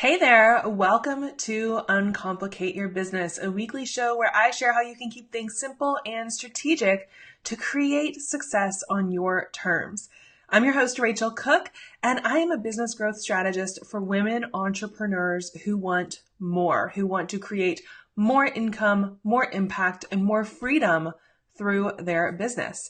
Hey there, welcome to Uncomplicate Your Business, a weekly show where I share how you can keep things simple and strategic to create success on your terms. I'm your host, Racheal Cook, and I am a business growth strategist for women entrepreneurs who want more, who want to create more income, more impact, and more freedom through their business.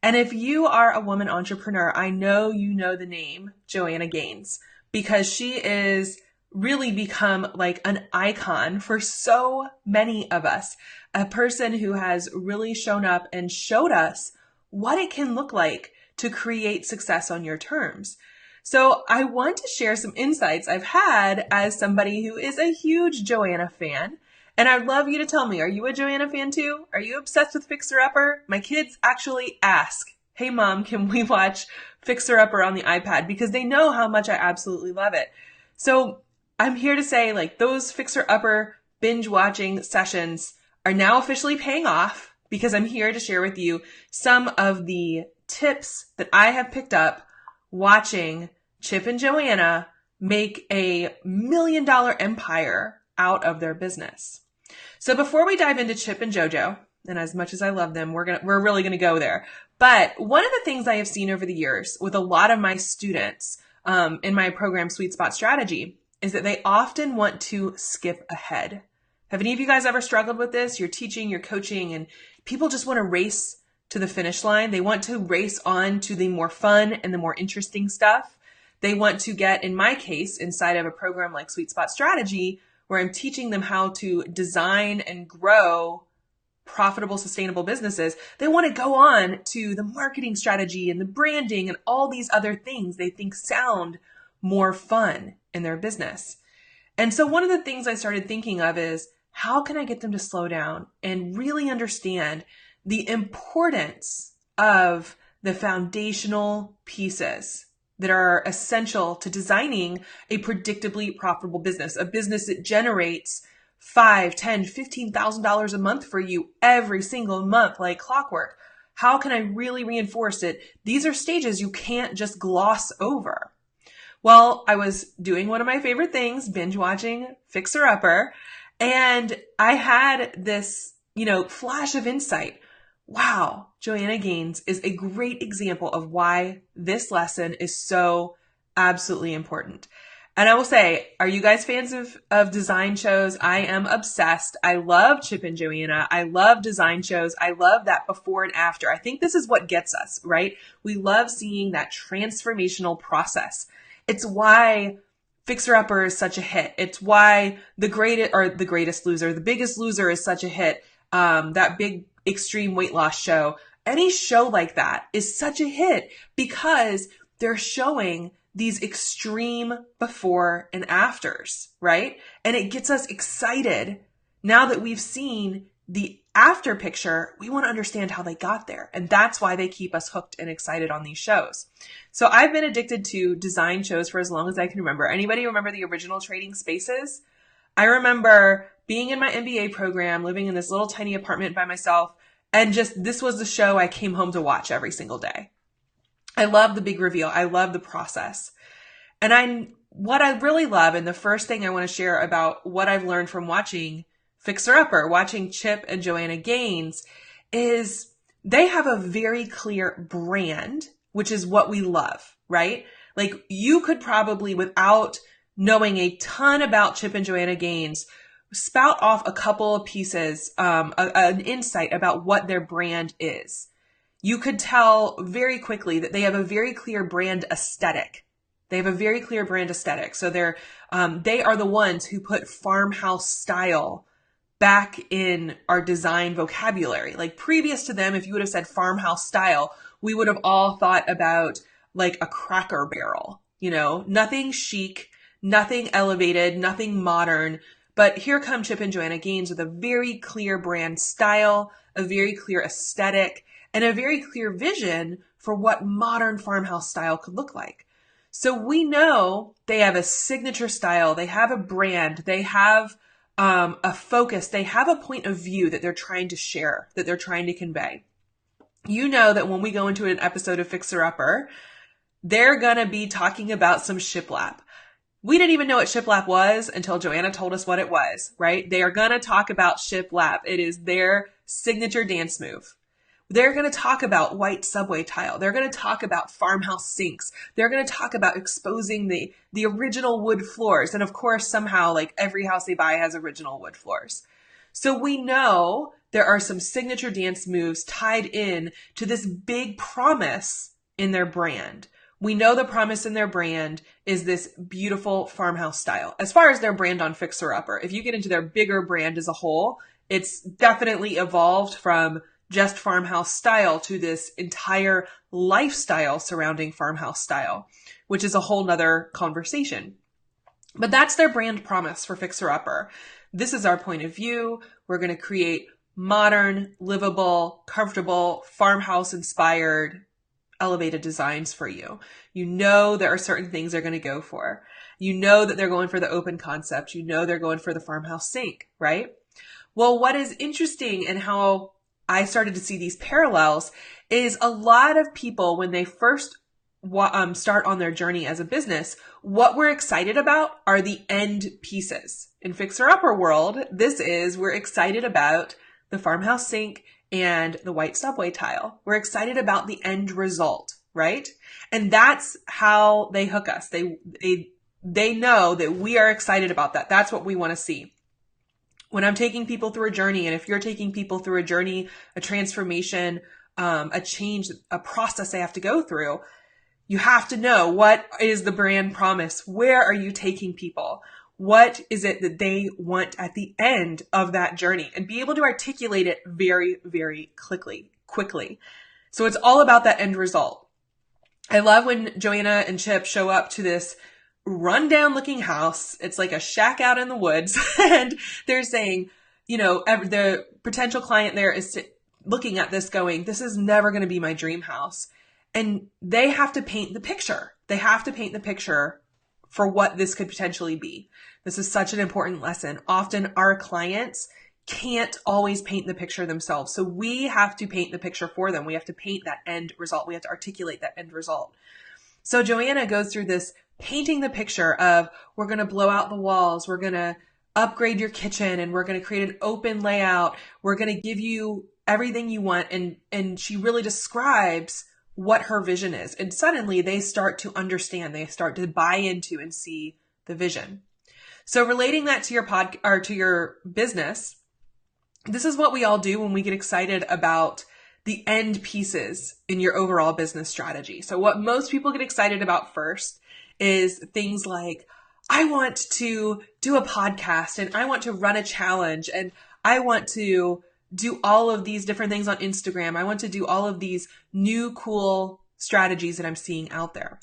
And if you are a woman entrepreneur, I know you know the name Joanna Gaines because she is really become like an icon for so many of us, a person who has really shown up and showed us what it can look like to create success on your terms. So I want to share some insights I've had as somebody who is a huge Joanna fan. And I'd love you to tell me, are you a Joanna fan too? Are you obsessed with Fixer Upper? My kids actually ask, hey mom, can we watch Fixer Upper on the iPad? Because they know how much I absolutely love it. So I'm here to say, like, those Fixer Upper binge watching sessions are now officially paying off because I'm here to share with you some of the tips that I have picked up watching Chip and Joanna make a $1 million empire out of their business. So before we dive into Chip and JoJo, and as much as I love them, we're really gonna go there. But one of the things I have seen over the years with a lot of my students in my program, Sweet Spot Strategy, is that they often want to skip ahead. Have any of you guys ever struggled with this? You're teaching, you're coaching, and people just want to race to the finish line. They want to race on to the more fun and the more interesting stuff. They want to get, in my case, inside of a program like Sweet Spot Strategy, where I'm teaching them how to design and grow profitable, sustainable businesses. They want to go on to the marketing strategy and the branding and all these other things they think sound more fun in their business. And so one of the things I started thinking of is, how can I get them to slow down and really understand the importance of the foundational pieces that are essential to designing a predictably profitable business, a business that generates $5, $10, $15,000 a month for you every single month like clockwork. How can I really reinforce it? These are stages you can't just gloss over. Well, I was doing one of my favorite things, binge watching Fixer Upper, and I had this, flash of insight. Wow, Joanna Gaines is a great example of why this lesson is so absolutely important. And I will say, are you guys fans of design shows? I am obsessed. I love Chip and Joanna. I love design shows. I love that before and after. I think this is what gets us, right? We love seeing that transformational process. It's why Fixer Upper is such a hit. It's why the Biggest Loser is such a hit. That big extreme weight loss show. Any show like that is such a hit because they're showing these extreme before and afters, right? And it gets us excited. Now that we've seen the after picture, we want to understand how they got there. And that's why they keep us hooked and excited on these shows. So I've been addicted to design shows for as long as I can remember. Anybody remember the original Trading Spaces? I remember being in my MBA program, living in this little tiny apartment by myself, and this was the show I came home to watch every single day. I love the big reveal. I love the process. And what I really love, and the first thing I want to share about what I've learned from watching Fixer Upper, watching Chip and Joanna Gaines, is they have a very clear brand, which is what we love, right? Like you could probably, without knowing a ton about Chip and Joanna Gaines, spout off a couple of pieces, an insight about what their brand is. You could tell very quickly that they have a very clear brand aesthetic. They So they are the ones who put farmhouse style back in our design vocabulary. Like previous to them, if you would have said farmhouse style, we would have all thought about like a Cracker Barrel, nothing chic, nothing elevated, nothing modern. But here come Chip and Joanna Gaines with a very clear brand style, a very clear aesthetic, and a very clear vision for what modern farmhouse style could look like. So we know they have a signature style, they have a brand, they have a focus, they have a point of view that they're trying to share, that they're trying to convey. You know that when we go into an episode of Fixer Upper, they're going to be talking about some shiplap. We didn't even know what shiplap was until Joanna told us what it was, right? They are going to talk about shiplap. It is their signature dance move. They're going to talk about white subway tile. They're going to talk about farmhouse sinks. They're going to talk about exposing the original wood floors. And of course, somehow, like every house they buy has original wood floors. So we know there are some signature dance moves tied in to this big promise in their brand. We know the promise in their brand is this beautiful farmhouse style. As far as their brand on Fixer Upper, if you get into their bigger brand as a whole, it's definitely evolved from just farmhouse style to this entire lifestyle surrounding farmhouse style, which is a whole nother conversation. But that's their brand promise for Fixer Upper. This is our point of view. We're going to create modern, livable, comfortable, farmhouse inspired elevated designs for you. You know there are certain things they're going to go for. You know that they're going for the open concept. You know they're going for the farmhouse sink, right? Well, what is interesting and how I started to see these parallels is a lot of people, when they first start on their journey as a business, what we're excited about are the end pieces. In Fixer Upper world, we're excited about the farmhouse sink and the white subway tile. We're excited about the end result, right? And that's how they hook us. They know that we are excited about that. That's what we want to see. When I'm taking people through a journey, and if you're taking people through a journey, a transformation, a change, a process they have to go through, you have to know, what is the brand promise? Where are you taking people? What is it that they want at the end of that journey? And be able to articulate it very, very quickly. So it's all about that end result. I love when Joanna and Chip show up to this rundown looking house. It's like a shack out in the woods. And they're saying, the potential client there is looking at this going, this is never going to be my dream house. And they have to paint the picture. They have to paint the picture for what this could potentially be. This is such an important lesson. Often our clients can't always paint the picture themselves. So we have to paint the picture for them. We have to paint that end result. We have to articulate that end result. So Joanna goes through this painting the picture of, we're going to blow out the walls. We're going to upgrade your kitchen, and we're going to create an open layout. We're going to give you everything you want. And she really describes what her vision is. And suddenly they start to understand, they start to buy into and see the vision. So relating that to your business, this is what we all do when we get excited about the end pieces in your overall business strategy. So what most people get excited about first is things like, I want to do a podcast, and I want to run a challenge, and I want to do all of these different things on Instagram. I want to do all of these new cool strategies that I'm seeing out there.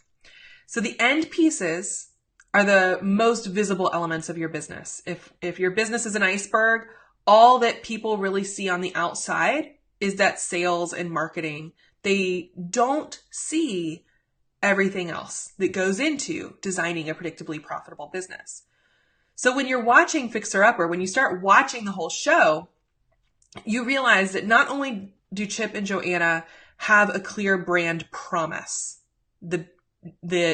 So the end pieces are the most visible elements of your business. If your business is an iceberg, all that people really see on the outside is that sales and marketing. They don't see everything else that goes into designing a predictably profitable business. So when you're watching Fixer Upper, when you start watching the whole show, you realize that not only do Chip and Joanna have a clear brand promise, the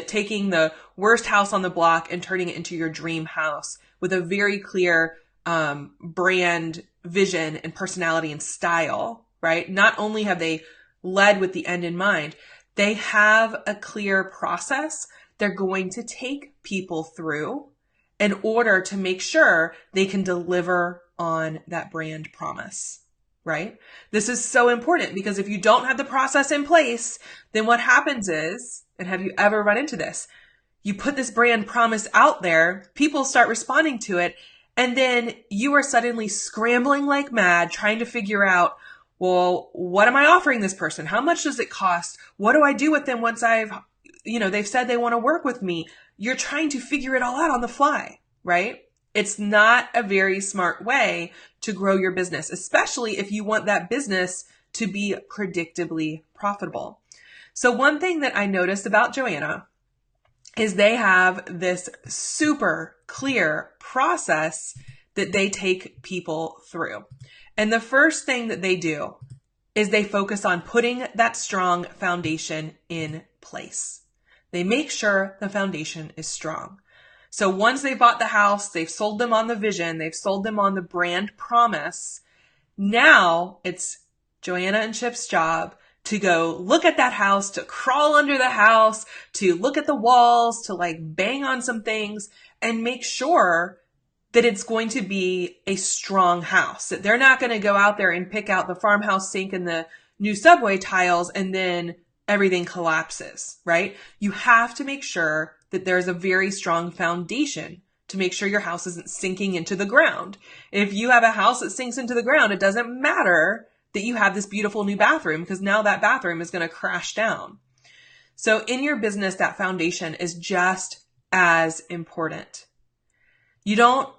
taking the worst house on the block and turning it into your dream house with a very clear brand vision and personality and style, right? Not only have they led with the end in mind, they have a clear process they're going to take people through in order to make sure they can deliver on that brand promise, right? This is so important, because if you don't have the process in place, then what happens is, and have you ever run into this? You put this brand promise out there, people start responding to it, and then you are suddenly scrambling like mad, trying to figure out, well, what am I offering this person? How much does it cost? What do I do with them once they've said they want to work with me? You're trying to figure it all out on the fly, right? It's not a very smart way to grow your business, especially if you want that business to be predictably profitable. So one thing that I noticed about Joanna is they have this super clear process that they take people through. And the first thing that they do is they focus on putting that strong foundation in place. They make sure the foundation is strong. So once they bought the house, they've sold them on the vision, they've sold them on the brand promise. Now it's Joanna and Chip's job to go look at that house, to crawl under the house, to look at the walls, to like bang on some things and make sure that it's going to be a strong house. That they're not going to go out there and pick out the farmhouse sink and the new subway tiles and then everything collapses, right? You have to make sure that there's a very strong foundation to make sure your house isn't sinking into the ground. If you have a house that sinks into the ground, it doesn't matter that you have this beautiful new bathroom because now that bathroom is going to crash down. So in your business, that foundation is just as important. You don't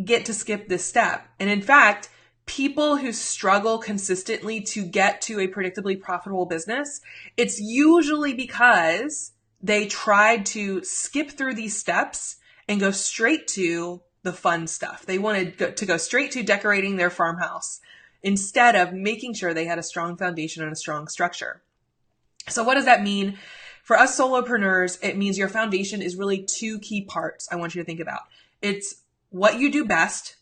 get to skip this step. And in fact, people who struggle consistently to get to a predictably profitable business, it's usually because they tried to skip through these steps and go straight to the fun stuff. They wanted to go straight to decorating their farmhouse instead of making sure they had a strong foundation and a strong structure. So what does that mean? For us solopreneurs, it means your foundation is really two key parts I want you to think about. It's what you do best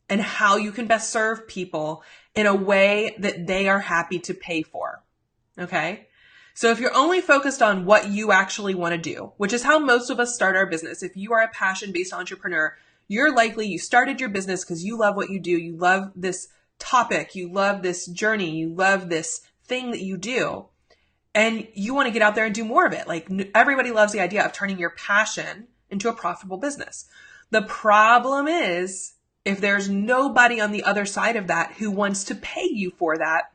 and how you can best serve people in a way that they are happy to pay for. Okay? So if you're only focused on what you actually want to do, which is how most of us start our business, if you are a passion-based entrepreneur, you started your business because you love what you do. You love this topic. You love this journey. You love this thing that you do. And you want to get out there and do more of it. Like everybody loves the idea of turning your passion into a profitable business. The problem is if there's nobody on the other side of that who wants to pay you for that,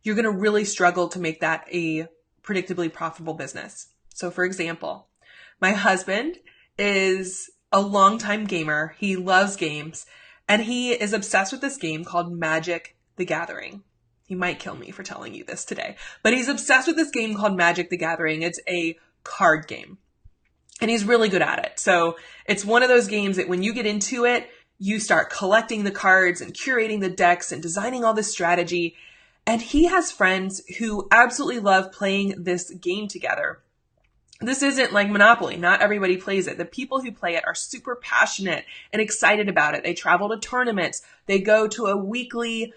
you're going to really struggle to make that a predictably profitable business. So for example, my husband is a longtime gamer. He loves games and he is obsessed with this game called Magic the Gathering. He might kill me for telling you this today, but he's obsessed with this game called Magic the Gathering. It's a card game and he's really good at it. So it's one of those games that when you get into it, you start collecting the cards and curating the decks and designing all this strategy. And he has friends who absolutely love playing this game together. This isn't like Monopoly. Not everybody plays it. The people who play it are super passionate and excited about it. They travel to tournaments. They go to a weekly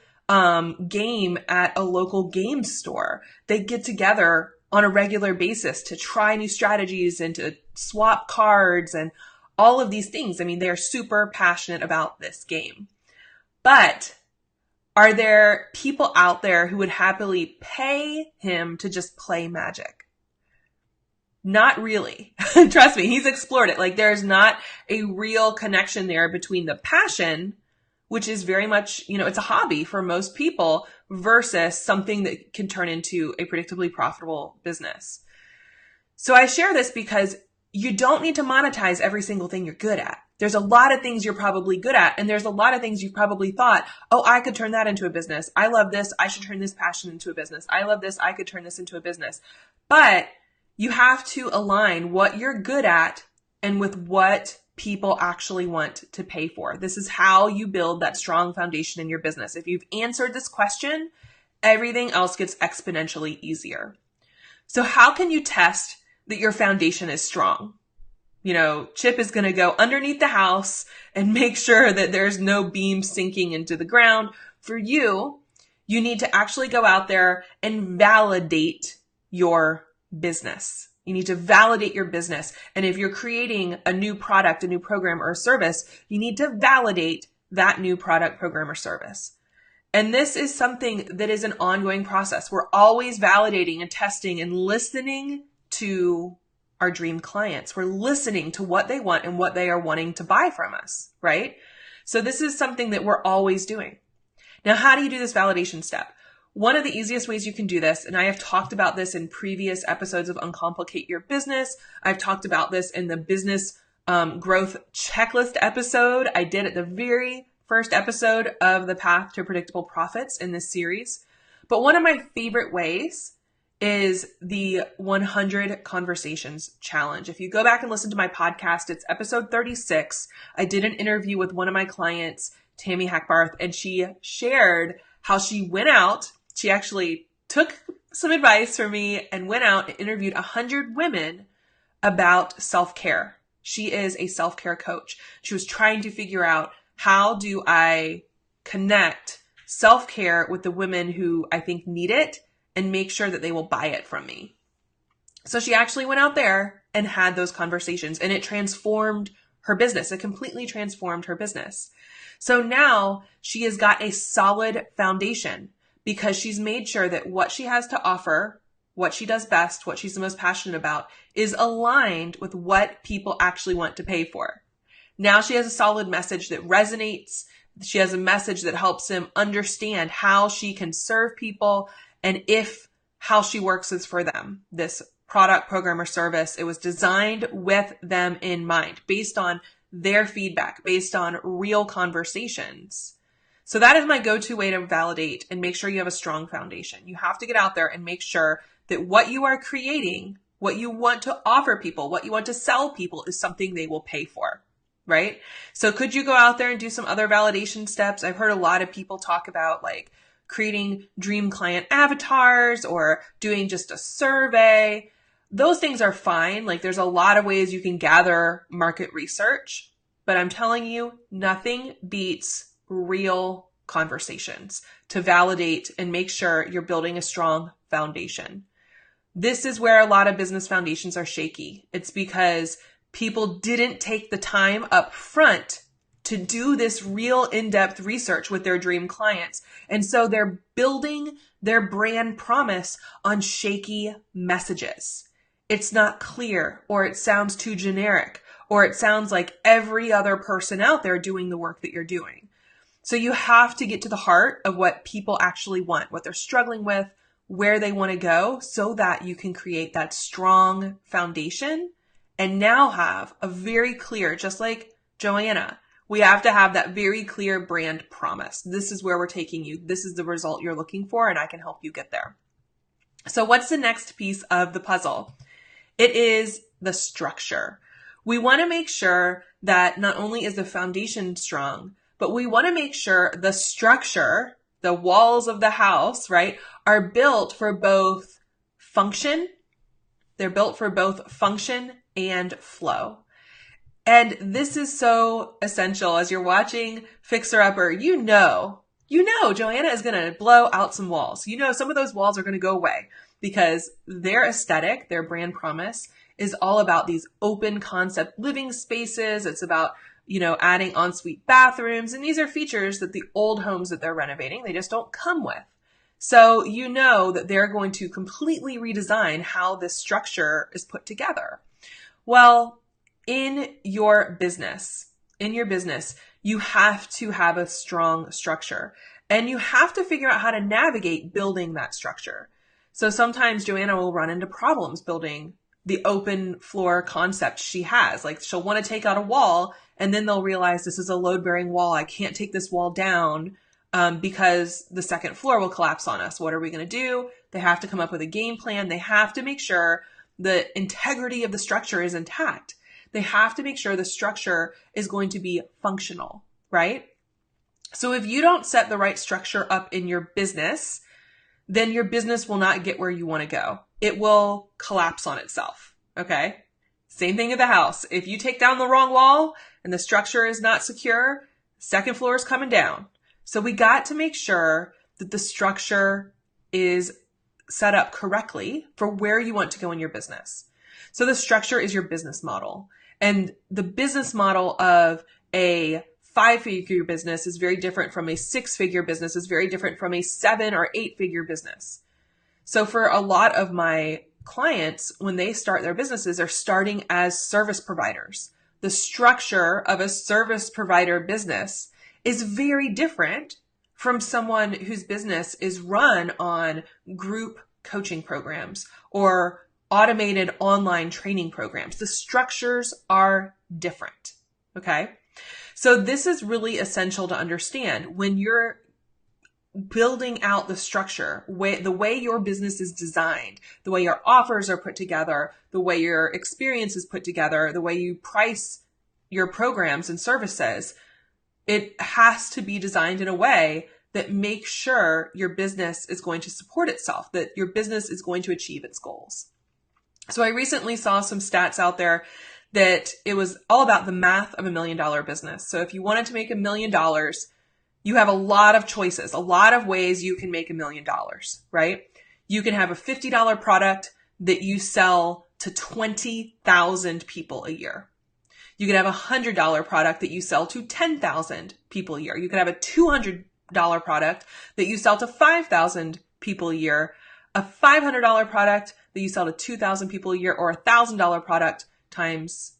game at a local game store. They get together on a regular basis to try new strategies and to swap cards and all of these things. I mean, they're super passionate about this game. But are there people out there who would happily pay him to just play Magic? Not really. Trust me, he's explored it. Like there's not a real connection there between the passion, which is very much, it's a hobby for most people, versus something that can turn into a predictably profitable business. So I share this because you don't need to monetize every single thing you're good at. There's a lot of things you're probably good at, and there's a lot of things you've probably thought, oh, I could turn that into a business. I love this. I should turn this passion into a business. I love this. I could turn this into a business. But you have to align what you're good at and with what people actually want to pay for. This is how you build that strong foundation in your business. If you've answered this question, everything else gets exponentially easier. So how can you test that your foundation is strong? Chip is going to go underneath the house and make sure that there's no beam sinking into the ground. For you, you need to actually go out there and validate your business. You need to validate your business. And if you're creating a new product, a new program or a service, you need to validate that new product, program, or service. And this is something that is an ongoing process. We're always validating and testing and listening to our dream clients. We're listening to what they want and what they are wanting to buy from us, right? So this is something that we're always doing. Now, how do you do this validation step? One of the easiest ways you can do this, and I have talked about this in previous episodes of Uncomplicate Your Business. I've talked about this in the business growth checklist episode I did at the very first episode of the Path to Predictable Profits in this series. But one of my favorite ways is the 100 Conversations Challenge. If you go back and listen to my podcast, it's episode 36. I did an interview with one of my clients, Tammy Hackbarth, and she shared how she went out. She actually took some advice from me and went out and interviewed 100 women about self-care. She is a self-care coach. She was trying to figure out, how do I connect self-care with the women who I think need it and make sure that they will buy it from me? So she actually went out there and had those conversations, and it transformed her business. It completely transformed her business. So now she has got a solid foundation because she's made sure that what she has to offer, what she does best, what she's the most passionate about, is aligned with what people actually want to pay for. Now she has a solid message that resonates. She has a message that helps them understand how she can serve people and if how she works is for them. This product, program, or service, it was designed with them in mind, based on their feedback, based on real conversations. So that is my go-to way to validate and make sure you have a strong foundation. You have to get out there and make sure that what you are creating, what you want to offer people, what you want to sell people is something they will pay for, right? So could you go out there and do some other validation steps? I've heard a lot of people talk about like creating dream client avatars or doing just a survey. Those things are fine. Like there's a lot of ways you can gather market research, but I'm telling you, nothing beats real conversations to validate and make sure you're building a strong foundation. This is where a lot of business foundations are shaky. It's because people didn't take the time up front to do this real in-depth research with their dream clients. And so they're building their brand promise on shaky messages. It's not clear, or it sounds too generic, or it sounds like every other person out there doing the work that you're doing. So you have to get to the heart of what people actually want, what they're struggling with, where they want to go, so that you can create that strong foundation and now have a very clear, just like Joanna, we have to have that very clear brand promise. This is where we're taking you. This is the result you're looking for, and I can help you get there. So what's the next piece of the puzzle? It is the structure. We want to make sure that not only is the foundation strong, but we want to make sure the structure, the walls of the house, right, are built for both function. They're built for both function and flow. And this is so essential. As you're watching Fixer Upper, you know, Joanna is going to blow out some walls. You know, some of those walls are going to go away because their aesthetic, their brand promise is all about these open concept living spaces. It's about, adding ensuite bathrooms. And these are features that the old homes that they're renovating, they just don't come with. So you know that they're going to completely redesign how this structure is put together. Well, in your business, you have to have a strong structure, and you have to figure out how to navigate building that structure. So sometimes Joanna will run into problems building the open floor concept she has. Like she'll want to take out a wall, and then they'll realize this is a load-bearing wall. I can't take this wall down because the second floor will collapse on us. What are we going to do? They have to come up with a game plan. They have to make sure the integrity of the structure is intact. They have to make sure the structure is going to be functional, right? So if you don't set the right structure up in your business, then your business will not get where you want to go. It will collapse on itself, okay? Same thing at the house. If you take down the wrong wall and the structure is not secure, second floor is coming down. So we got to make sure that the structure is set up correctly for where you want to go in your business. So the structure is your business model. And the business model of a 5-figure business is very different from a 6-figure business, is very different from a 7 or 8-figure business. So for a lot of my clients, when they start their businesses, they're starting as service providers. The structure of a service provider business is very different from someone whose business is run on group coaching programs or automated online training programs. The structures are different. Okay. So this is really essential to understand when you're building out the structure, the way your business is designed, the way your offers are put together, the way your experience is put together, the way you price your programs and services. It has to be designed in a way that makes sure your business is going to support itself, that your business is going to achieve its goals. So I recently saw some stats out there that it was all about the math of $1 million business. So if you wanted to make $1 million, you have a lot of choices, a lot of ways you can make $1 million, right? You can have a $50 product that you sell to 20,000 people a year. You could have a $100 product that you sell to 10,000 people a year. You could have a $200 product that you sell to 5,000 people a year, a $500 product that you sell to 2,000 people a year, or a $1,000 product times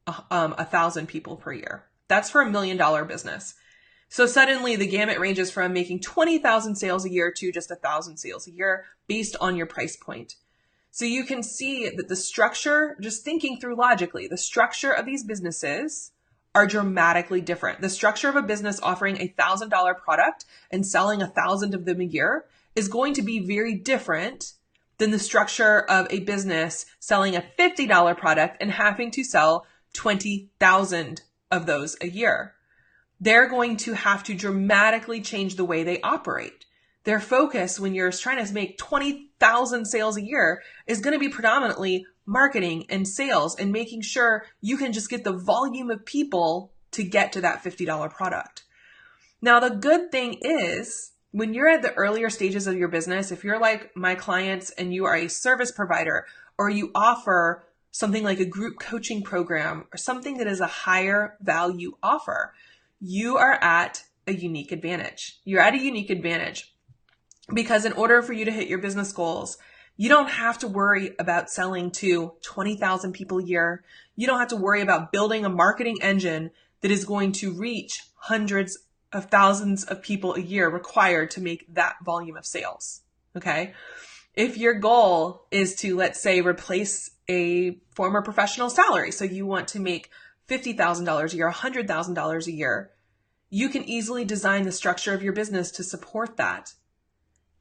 1,000 people per year. That's for $1 million business. So suddenly the gamut ranges from making 20,000 sales a year to just 1,000 sales a year based on your price point. So you can see that the structure, just thinking through logically, the structure of these businesses are dramatically different. The structure of a business offering a $1,000 product and selling 1,000 of them a year is going to be very different than the structure of a business selling a $50 product and having to sell 20,000 of those a year. They're going to have to dramatically change the way they operate. Their focus when you're trying to make 20,000 sales a year is going to be predominantly marketing and sales and making sure you can just get the volume of people to get to that $50 product. Now, the good thing is when you're at the earlier stages of your business, if you're like my clients and you are a service provider or you offer something like a group coaching program or something that is a higher value offer, you are at a unique advantage. You're at a unique advantage because in order for you to hit your business goals, you don't have to worry about selling to 20,000 people a year. You don't have to worry about building a marketing engine that is going to reach hundreds of thousands of people a year required to make that volume of sales. Okay. If your goal is to, let's say, replace a former professional salary, so you want to make $50,000 a year, $100,000 a year, you can easily design the structure of your business to support that.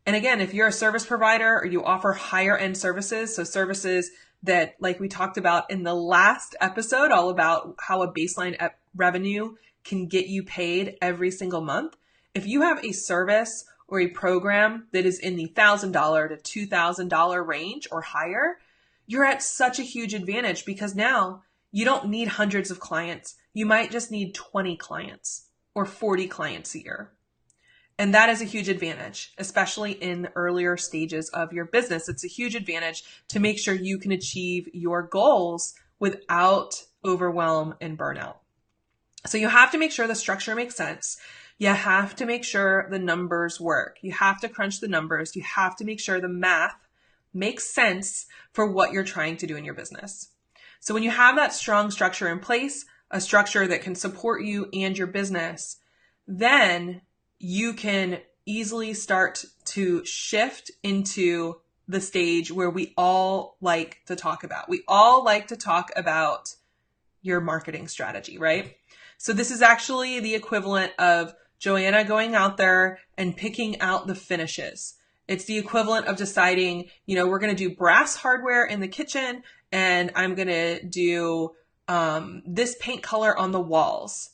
And again, if you're a service provider or you offer higher end services, so services that, like we talked about in the last episode, all about how a baseline revenue can get you paid every single month. If you have a service or a program that is in the $1,000 to $2,000 range or higher, you're at such a huge advantage because now you don't need hundreds of clients. You might just need 20 clients or 40 clients a year. And that is a huge advantage, especially in the earlier stages of your business. It's a huge advantage to make sure you can achieve your goals without overwhelm and burnout. So you have to make sure the structure makes sense. You have to make sure the numbers work. You have to crunch the numbers. You have to make sure the math makes sense for what you're trying to do in your business. So when you have that strong structure in place, a structure that can support you and your business, then you can easily start to shift into the stage where we all like to talk about. We all like to talk about your marketing strategy, right? So this is actually the equivalent of Joanna going out there and picking out the finishes. It's the equivalent of deciding, we're going to do brass hardware in the kitchen and I'm going to do this paint color on the walls.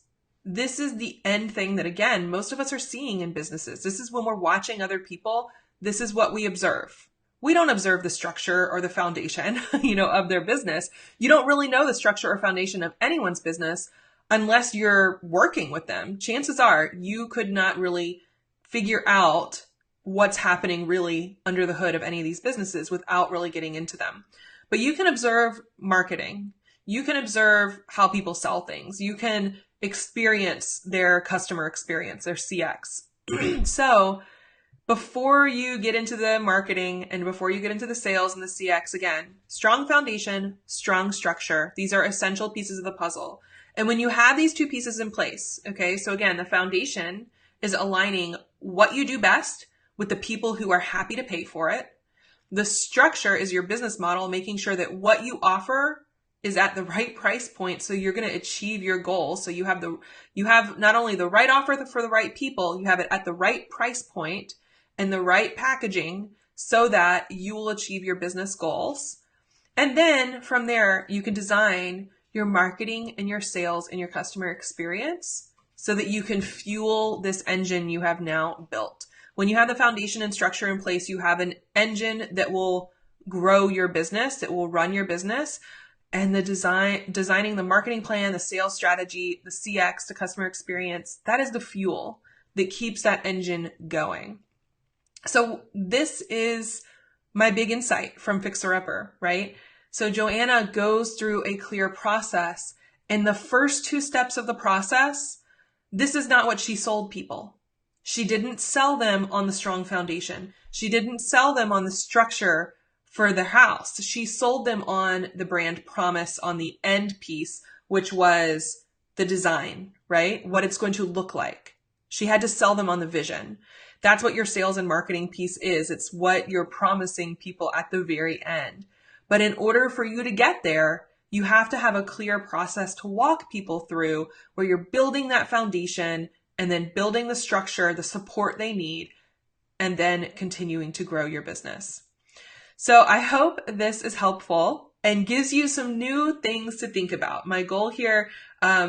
This is the end thing that, again, most of us are seeing in businesses. This is when we're watching other people. This is what we observe. We don't observe the structure or the foundation, of their business. You don't really know the structure or foundation of anyone's business unless you're working with them. Chances are you could not really figure out what's happening really under the hood of any of these businesses without really getting into them. But you can observe marketing. You can observe how people sell things. You can experience their customer experience, their CX. So before you get into the marketing and before you get into the sales and the CX, again, strong foundation, strong structure. These are essential pieces of the puzzle. And when you have these two pieces in place, okay, so again, the foundation is aligning what you do best with the people who are happy to pay for it. The structure is your business model, making sure that what you offer is at the right price point. So you're going to achieve your goal. So you have not only the right offer for the right people, you have it at the right price point and the right packaging so that you will achieve your business goals. And then from there, you can design your marketing and your sales and your customer experience so that you can fuel this engine you have now built. When you have the foundation and structure in place, you have an engine that will grow your business, that will run your business. and the designing the marketing plan, the sales strategy, the CX, the customer experience, that is the fuel that keeps that engine going. So this is my big insight from Fixer Upper, right? So Joanna goes through a clear process. In the first 2 steps of the process, this is not what she sold people. She didn't sell them on the strong foundation. She didn't sell them on the structure for their house. She sold them on the brand promise on the end piece, which was the design, right? What it's going to look like. She had to sell them on the vision. That's what your sales and marketing piece is. It's what you're promising people at the very end. But in order for you to get there, you have to have a clear process to walk people through where you're building that foundation and then building the structure, the support they need, and then continuing to grow your business. So I hope this is helpful and gives you some new things to think about. My goal here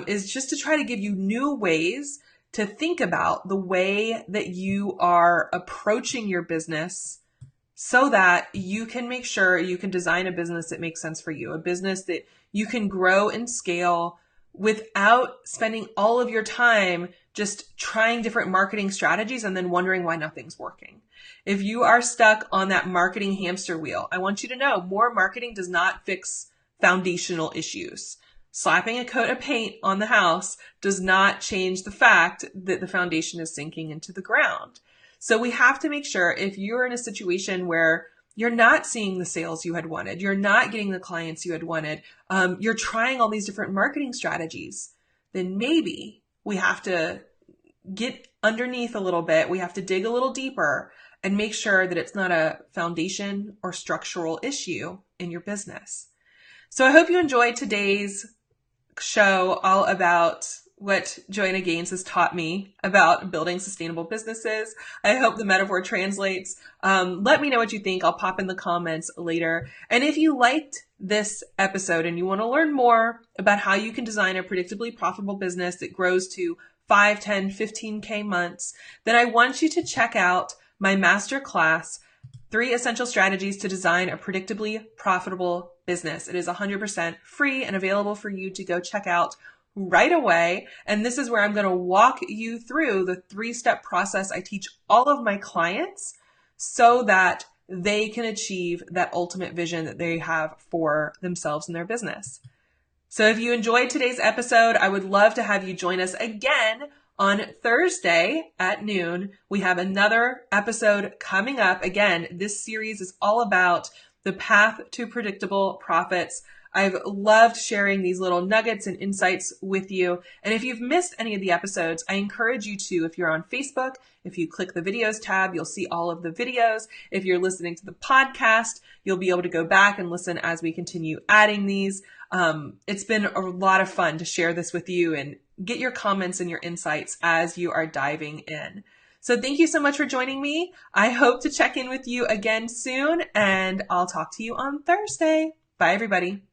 is just to try to give you new ways to think about the way that you are approaching your business so that you can make sure you can design a business that makes sense for you, a business that you can grow and scale without spending all of your time just trying different marketing strategies and then wondering why nothing's working. If you are stuck on that marketing hamster wheel, I want you to know more marketing does not fix foundational issues. Slapping a coat of paint on the house does not change the fact that the foundation is sinking into the ground. So we have to make sure if you're in a situation where you're not seeing the sales you had wanted, you're not getting the clients you had wanted, you're trying all these different marketing strategies, then maybe we have to get underneath a little bit. We have to dig a little deeper and make sure that it's not a foundation or structural issue in your business. So I hope you enjoyed today's show all about what Joanna Gaines has taught me about building sustainable businesses. I hope the metaphor translates. Let me know what you think. I'll pop in the comments later. And if you liked this episode and you want to learn more about how you can design a predictably profitable business that grows to 5, 10, 15K months, then I want you to check out my masterclass, 3 Essential Strategies to Design a Predictably Profitable Business. It is 100% free and available for you to go check out right away. And this is where I'm going to walk you through the 3-step process I teach all of my clients so that they can achieve that ultimate vision that they have for themselves and their business. So if you enjoyed today's episode, I would love to have you join us again on Thursday at noon. We have another episode coming up. Again, this series is all about the path to predictable profits. I've loved sharing these little nuggets and insights with you. And if you've missed any of the episodes, I encourage you to, if you're on Facebook, if you click the videos tab, you'll see all of the videos. If you're listening to the podcast, you'll be able to go back and listen as we continue adding these. It's been a lot of fun to share this with you and get your comments and your insights as you are diving in. So thank you so much for joining me. I hope to check in with you again soon, and I'll talk to you on Thursday. Bye, everybody.